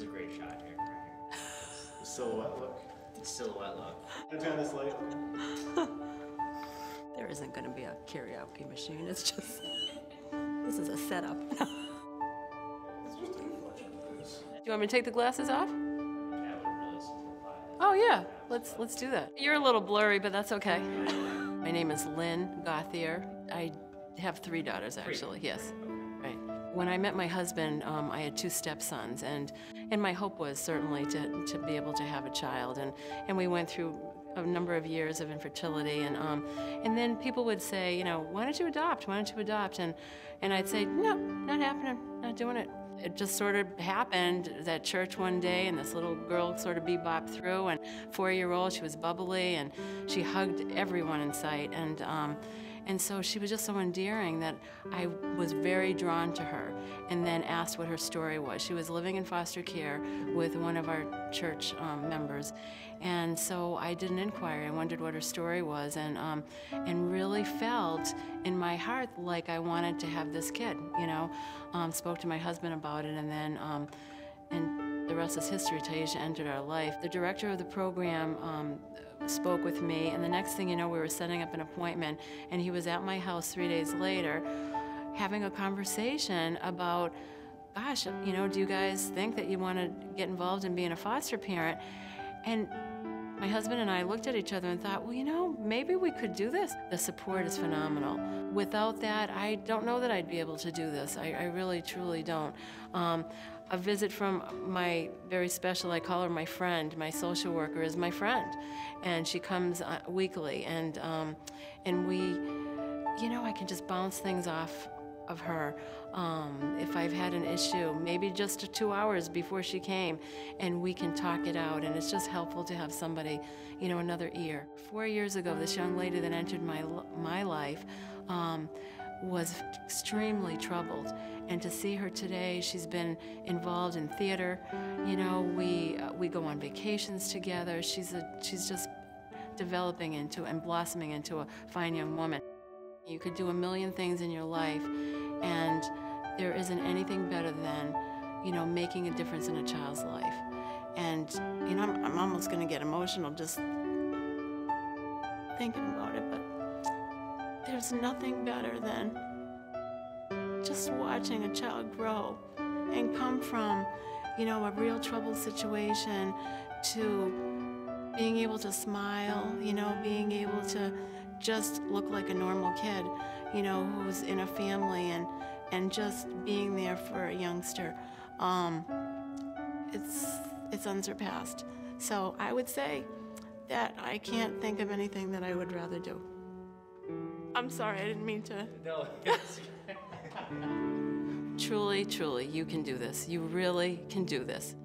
a great shot here, right here. The silhouette look. The silhouette look. Can I turn this light? There isn't going to be a karaoke machine. It's just, this is a setup. It's just a reflection of this. Do you want me to take the glasses off? That would really simplify it. Oh yeah, let's do that. You're a little blurry, but that's okay. My name is Lynn Gauthier. I have 3 daughters, actually. Yes, right. When I met my husband, I had 2 stepsons, and my hope was certainly to be able to have a child, and we went through a number of years of infertility, and then people would say, you know, why don't you adopt? Why don't you adopt? And I'd say, no, not happening, not doing it. It just sort of happened at church one day, and this little girl sort of bebopped through, and 4-year-old, she was bubbly, and she hugged everyone in sight, and so she was just so endearing that I was very drawn to her, and then asked what her story was. She was living in foster care with one of our church members, and so I did an inquiry. I wondered what her story was, and really felt in my heart like I wanted to have this kid, you know. Spoke to my husband about it, and then and the rest is history till Asia entered our life. The director of the program spoke with me, and the next thing you know, we were setting up an appointment, and he was at my house 3 days later having a conversation about, gosh, you know, do you guys think that you want to get involved in being a foster parent? And my husband and I looked at each other and thought, well, you know, maybe we could do this. The support is phenomenal. Without that, I don't know that I'd be able to do this. I really, truly don't. A visit from my very special, I call her my friend, my social worker is my friend. And she comes weekly, and we, you know, I can just bounce things off of her. If I've had an issue, maybe just 2 hours before she came, and we can talk it out, and it's just helpful to have somebody, you know, another ear. 4 years ago, this young lady that entered my life was extremely troubled, and to see her today, she's been involved in theater. You know, we go on vacations together. She's just developing into and blossoming into a fine young woman. You could do a million things in your life, and there isn't anything better than, you know, making a difference in a child's life. And, you know, I'm almost going to get emotional just thinking about it, but there's nothing better than just watching a child grow and come from, you know, a real troubled situation to being able to smile, you know, being able to just look like a normal kid, you know, who's in a family, and just being there for a youngster. It's unsurpassed. So I would say that I can't think of anything that I would rather do. I'm sorry, I didn't mean to. No, it's Truly, truly, you can do this. You really can do this.